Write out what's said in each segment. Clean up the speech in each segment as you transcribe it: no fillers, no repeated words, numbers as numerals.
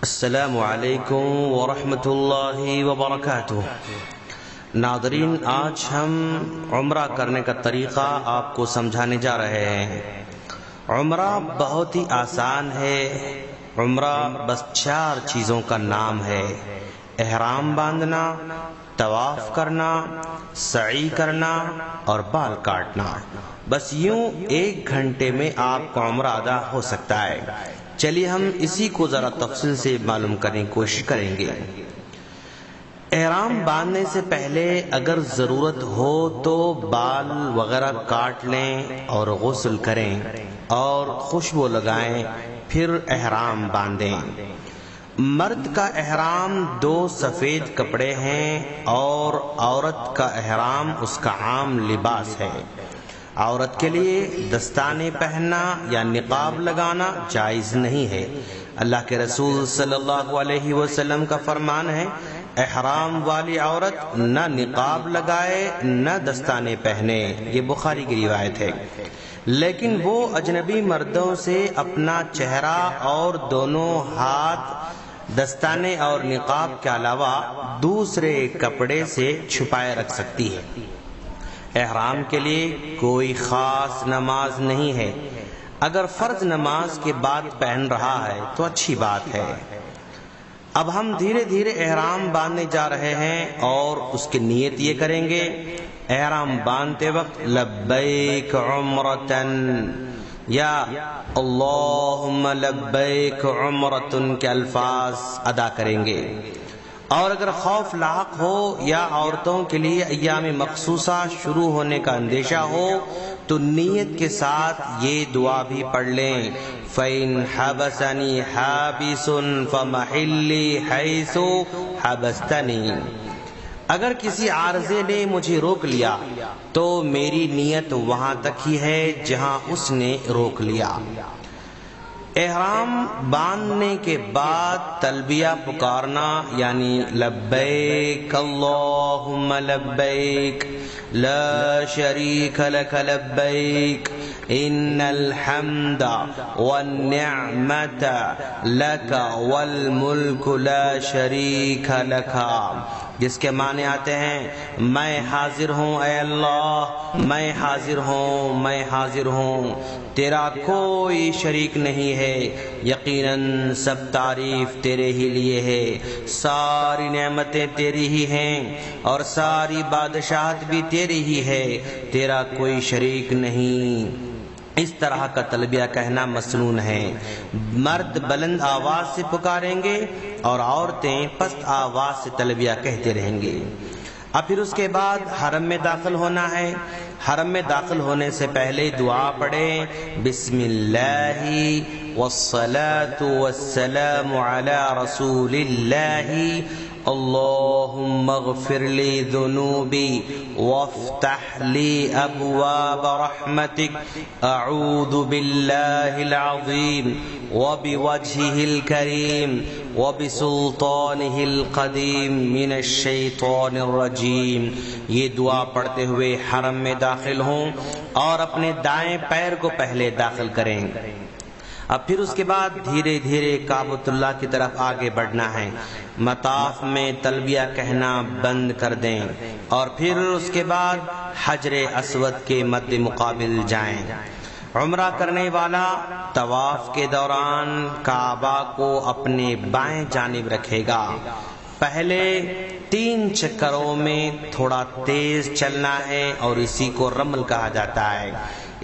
السلام علیکم ورحمۃ اللہ وبرکاتہ۔ ناظرین، آج ہم عمرہ کرنے کا طریقہ آپ کو سمجھانے جا رہے ہیں۔ عمرہ بہت ہی آسان ہے۔ عمرہ بس 4 چیزوں کا نام ہے: احرام باندھنا، طواف کرنا، سعی کرنا اور بال کاٹنا۔ بس یوں 1 گھنٹے میں آپ کا عمرہ ادا ہو سکتا ہے۔ چلیے ہم اسی کو ذرا تفصیل سے معلوم کرنے کی کوشش کریں گے۔ احرام باندھنے سے پہلے اگر ضرورت ہو تو بال وغیرہ کاٹ لیں اور غسل کریں اور خوشبو لگائیں، پھر احرام باندھیں۔ مرد کا احرام 2 سفید کپڑے ہیں اور عورت کا احرام اس کا عام لباس ہے۔ عورت کے لیے دستانے پہننا یا نقاب لگانا جائز نہیں ہے۔ اللہ کے رسول صلی اللہ علیہ وسلم کا فرمان ہے، احرام والی عورت نہ نقاب لگائے نہ دستانے پہنے۔ یہ بخاری کی روایت ہے۔ لیکن وہ اجنبی مردوں سے اپنا چہرہ اور دونوں ہاتھ دستانے اور نقاب کے علاوہ دوسرے کپڑے سے چھپائے رکھ سکتی ہے۔ احرام کے لیے کوئی خاص نماز نہیں ہے۔ اگر فرض نماز کے بعد پہن رہا ہے تو اچھی بات ہے۔ اب ہم دھیرے دھیرے احرام باندھنے جا رہے ہیں اور اس کی نیت یہ کریں گے: احرام باندھتے وقت لبیک عمرتن یا اللہم لبیک عمرتن کے الفاظ ادا کریں گے۔ اور اگر خوف لاحق ہو یا عورتوں کے لیے ایام مخصوصہ شروع ہونے کا اندیشہ ہو تو نیت کے ساتھ یہ دعا بھی پڑھ لیں: فَإِنْ حَبَسَنِي حَابِسٌ فَمَحِلِّي حَيْثُ حَبَسْتَنِي۔ اگر کسی عارضے نے مجھے روک لیا تو میری نیت وہاں تک ہی ہے جہاں اس نے روک لیا۔ احرام باندھنے کے بعد تلبیہ پکارنا یعنی لبیک اللہم لبیک لا شریک لک لبیک ان الحمد والنعمت لک والملک لا شریک لک، جس کے معنی آتے ہیں: میں حاضر ہوں اے اللہ، میں حاضر ہوں، میں حاضر ہوں، تیرا کوئی شریک نہیں ہے، یقیناً سب تعریف تیرے ہی لیے ہے، ساری نعمتیں تیری ہی ہیں اور ساری بادشاہت بھی تیری ہی ہے، تیرا کوئی شریک نہیں۔ اس طرح کا تلبیہ کہنا مسنون ہے۔ مرد بلند آواز سے پکاریں گے اور عورتیں پست آواز سے تلبیہ کہتے رہیں گے۔ اب پھر اس کے بعد حرم میں داخل ہونا ہے۔ حرم میں داخل ہونے سے پہلے دعا پڑھیں: بسم اللہ والصلاة والسلام علی رسول اللہ، اللہم اغفر لی ذنوبی وافتح لی ابواب رحمتک، اعوذ باللہ العظیم وبوجہہ الکریم وبسلطانہ القدیم من الشیطان الرجیم۔ یہ دعا پڑھتے ہوئے حرم میں داخل ہوں اور اپنے دائیں پیر کو پہلے داخل کریں۔ اب پھر اس کے بعد دھیرے دھیرے کعبۃ اللہ کی طرف آگے بڑھنا ہے۔ مطاف میں تلبیہ کہنا بند کر دیں اور پھر اس کے بعد حجر اسود کے مد مقابل جائیں۔ عمرہ کرنے والا طواف کے دوران کعبہ کو اپنے بائیں جانب رکھے گا۔ پہلے 3 چکروں میں تھوڑا تیز چلنا ہے اور اسی کو رمل کہا جاتا ہے۔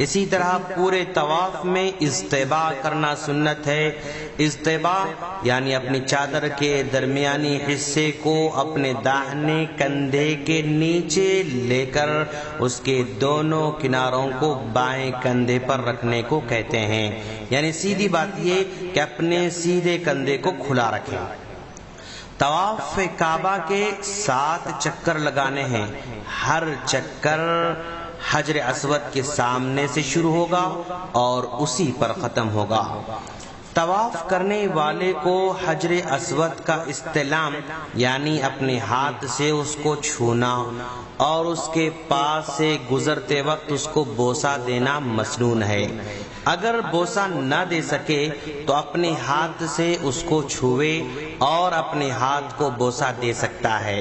اسی طرح پورے طواف میں اضطباء کرنا سنت ہے۔ اضطباء یعنی اپنی چادر کے درمیانی حصے کو اپنے داہنے کندھے کے نیچے لے کر اس کے دونوں کناروں کو بائیں کندھے پر رکھنے کو کہتے ہیں۔ یعنی سیدھی بات یہ کہ اپنے سیدھے کندھے کو کھلا رکھیں۔ طواف کعبہ کے 7 چکر لگانے ہیں۔ ہر چکر حجر اسود کے سامنے سے شروع ہوگا اور اسی پر ختم ہوگا۔ طواف کرنے والے کو حجر اسود کا استلام یعنی اپنے ہاتھ سے اس کو چھونا اور اس کے پاس سے گزرتے وقت اس کو بوسہ دینا مسنون ہے۔ اگر بوسہ نہ دے سکے تو اپنے ہاتھ سے اس کو چھوئے اور اپنے ہاتھ کو بوسہ دے سکتا ہے،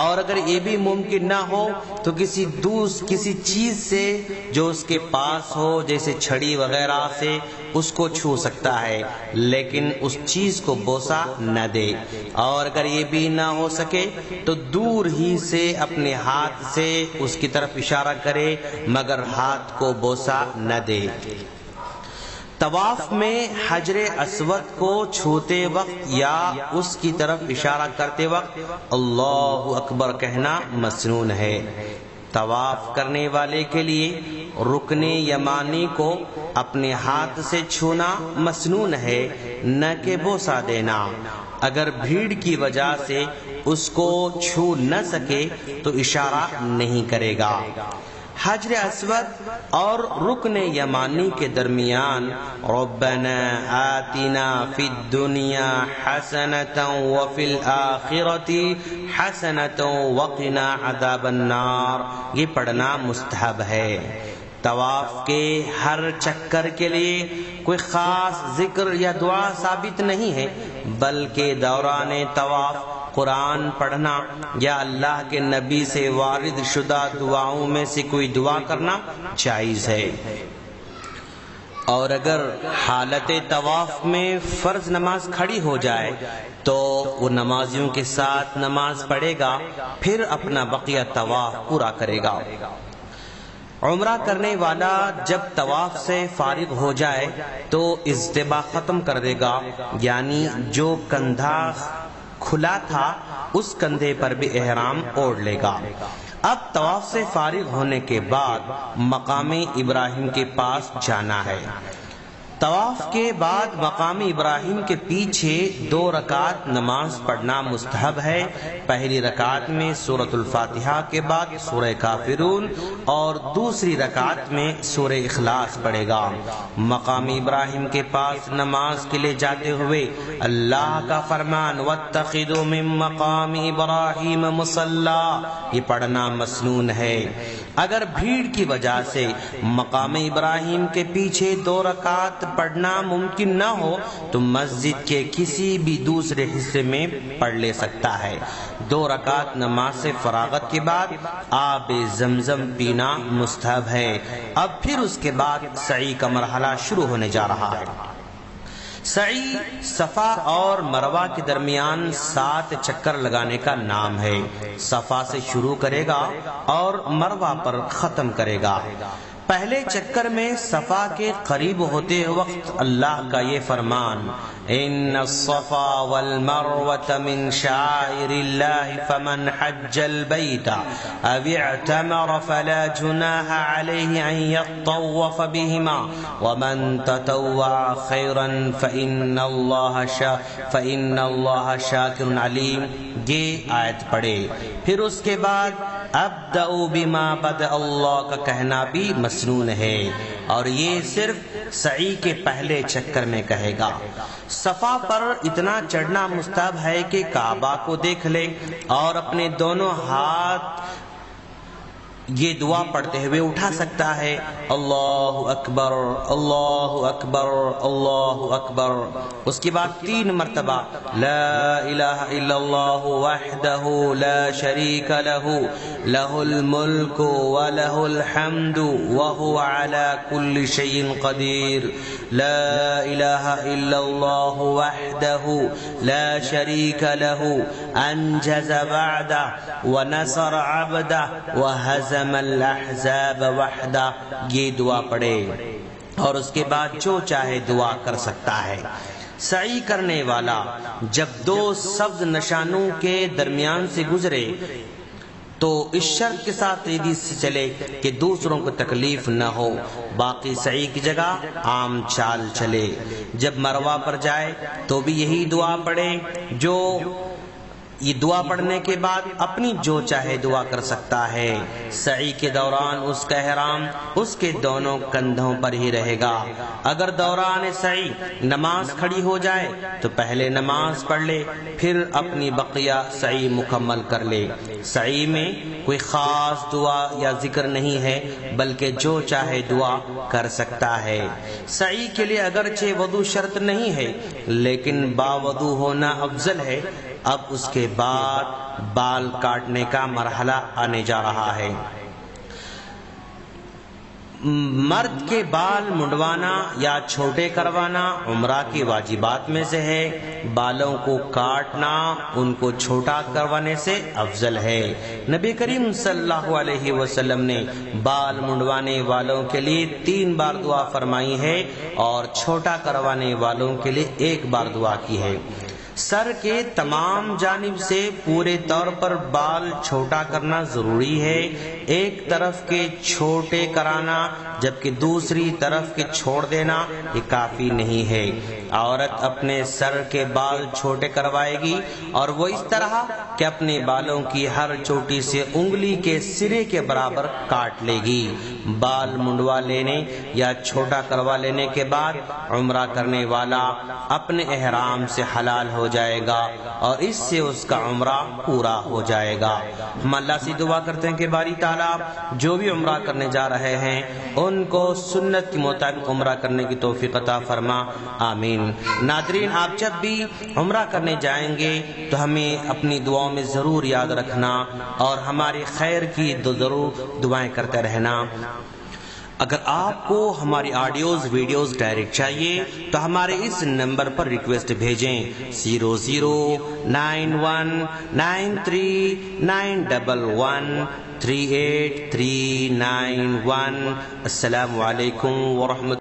اور اگر یہ بھی ممکن نہ ہو تو کسی چیز سے جو اس کے پاس ہو، جیسے چھڑی وغیرہ سے اس کو چھو سکتا ہے، لیکن اس چیز کو بوسہ نہ دے۔ اور اگر یہ بھی نہ ہو سکے تو دور ہی سے اپنے ہاتھ سے اس کی طرف اشارہ کرے، مگر ہاتھ کو بوسہ نہ دے۔ طواف میں حجر اسود کو چھوتے وقت یا اس کی طرف اشارہ کرتے وقت اللہ اکبر کہنا مسنون ہے۔ طواف کرنے والے کے لیے رکن یمانی کو اپنے ہاتھ سے چھونا مسنون ہے، نہ کہ بوسہ دینا۔ اگر بھیڑ کی وجہ سے اس کو چھو نہ سکے تو اشارہ نہیں کرے گا۔ حجر اسود اور رکن یمانی کے درمیان ربنا آتنا فی الدنیا حسنۃ وفی الآخرۃ حسنۃ وقنا عذاب النار، یہ پڑھنا مستحب ہے۔ طواف کے ہر چکر کے لیے کوئی خاص ذکر یا دعا ثابت نہیں ہے، بلکہ دوران طواف قرآن پڑھنا یا اللہ کے نبی سے وارد شدہ دعاؤں میں سے کوئی دعا کرنا جائز ہے۔ اور اگر حالت طواف میں فرض نماز کھڑی ہو جائے تو وہ نمازیوں کے ساتھ نماز پڑھے گا، پھر اپنا بقیہ طواف پورا کرے گا۔ عمرہ کرنے والا جب طواف سے فارغ ہو جائے تو اجتباء ختم کر دے گا، یعنی جو کندھا کھلا تھا اس کندھے پر بھی احرام اوڑھ لے گا۔ اب طواف سے فارغ ہونے کے بعد مقام ابراہیم کے پاس جانا ہے۔ طواف کے بعد مقام ابراہیم کے پیچھے 2 رکعت نماز پڑھنا مستحب ہے۔ پہلی رکعت میں سورۃ الفاتحہ کے بعد سورہ کافرون اور دوسری رکعت میں سورہ اخلاص پڑھے گا۔ مقام ابراہیم کے پاس نماز کے لیے جاتے ہوئے اللہ کا فرمان واتخذوا من مقام ابراہیم مصلی، یہ پڑھنا مسنون ہے۔ اگر بھیڑ کی وجہ سے مقام ابراہیم کے پیچھے 2 رکعت پڑھنا ممکن نہ ہو تو مسجد کے کسی بھی دوسرے حصے میں پڑھ لے سکتا ہے۔ 2 رکعت نماز سے فراغت کے بعد آب زمزم پینا مستحب ہے۔ اب پھر اس کے بعد سعی کا مرحلہ شروع ہونے جا رہا ہے۔ سعی صفا اور مروہ کے درمیان 7 چکر لگانے کا نام ہے۔ صفا سے شروع کرے گا اور مروہ پر ختم کرے گا۔ پہلے چکر میں صفا کے قریب ہوتے وقت اللہ کا یہ فرمان ان الصفا والمروة من شعائر الله فمن حج البيت او اعتمر فلا جناح عليه ان يطوف بهما ومن تطوع خيرا فإن الله شاكر عليم، یہ آیت پڑھے۔ پھر اس کے بعد ابدأ بما بدأ اللہ کا کہنا بھی مسنون ہے، اور یہ صرف سعی کے پہلے چکر میں کہے گا۔ صفا پر اتنا چڑھنا مستحب ہے کہ کعبہ کو دیکھ لے اور اپنے دونوں ہاتھ یہ دعا پڑھتے ہوئے اٹھا سکتا ہے اللہ اکبر اللہ اکبر اللہ اکبر۔ اس کے بعد 3 مرتبہ لا الہ الا اللہ وحدہ لا شریک لہ لہ الملک ولہ الحمد وہو علی کل شیء قدیر، لا الہ الا اللہ وحدہ لا شریک لہ انجز وعدہ ونصر عبدہ وہزم الاحزاب وحدہ، یہ دعا پڑھے اور اس کے بعد جو چاہے دعا کر سکتا ہے۔ سعی کرنے والا جب 2 سبز نشانوں کے درمیان سے گزرے تو اس شرط کے ساتھ تیزی سے چلے کہ دوسروں کو تکلیف نہ ہو، باقی سعی کی جگہ عام چال چلے۔ جب مروہ پر جائے تو بھی یہی دعا پڑھے جو یہ دعا پڑھنے کے بعد اپنی جو چاہے دعا کر سکتا ہے۔ سعی کے دوران اس کا احرام اس کے دونوں کندھوں پر ہی رہے گا۔ اگر دوران سعی نماز کھڑی ہو جائے تو پہلے نماز پڑھ لے، پھر اپنی بقیہ سعی مکمل کر لے۔ سعی میں کوئی خاص دعا یا ذکر نہیں ہے، بلکہ جو چاہے دعا کر سکتا ہے۔ سعی کے لیے اگرچہ وضو شرط نہیں ہے، لیکن باوضو ہونا افضل ہے۔ اب اس کے بعد بال کاٹنے کا مرحلہ آنے جا رہا ہے۔ مرد کے بال منڈوانا یا چھوٹے کروانا عمرہ کی واجبات میں سے ہے۔ بالوں کو کاٹنا ان کو چھوٹا کروانے سے افضل ہے۔ نبی کریم صلی اللہ علیہ وسلم نے بال منڈوانے والوں کے لیے 3 بار دعا فرمائی ہے اور چھوٹا کروانے والوں کے لیے 1 بار دعا کی ہے۔ سر کے تمام جانب سے پورے طور پر بال چھوٹا کرنا ضروری ہے۔ ایک طرف کے چھوٹے کرانا جبکہ دوسری طرف کے چھوڑ دینا یہ کافی نہیں ہے۔ عورت اپنے سر کے بال چھوٹے کروائے گی اور وہ اس طرح کہ اپنے بالوں کی ہر چوٹی سے انگلی کے سرے کے برابر کاٹ لے گی۔ بال منڈوا لینے یا چھوٹا کروا لینے کے بعد عمرہ کرنے والا اپنے احرام سے حلال ہو جائے گا اور اس سے اس کا عمرہ پورا ہو جائے گا۔ ہم اللہ سے دعا کرتے ہیں کہ باری تعالیٰ جو بھی عمرہ کرنے جا رہے ہیں ان کو سنت کے مطابق عمرہ کرنے کی توفیق عطا فرما، آمین۔ ناظرین، آپ جب بھی عمرہ کرنے جائیں گے تو ہمیں اپنی دعاؤں میں ضرور یاد رکھنا اور ہماری خیر کی ضرور دعائیں کرتے رہنا۔ اگر آپ کو ہماری آڈیوز ویڈیوز ڈائریکٹ چاہیے تو ہمارے اس نمبر پر ریکویسٹ بھیجیں 00913939113831۔ السلام علیکم ورحمۃ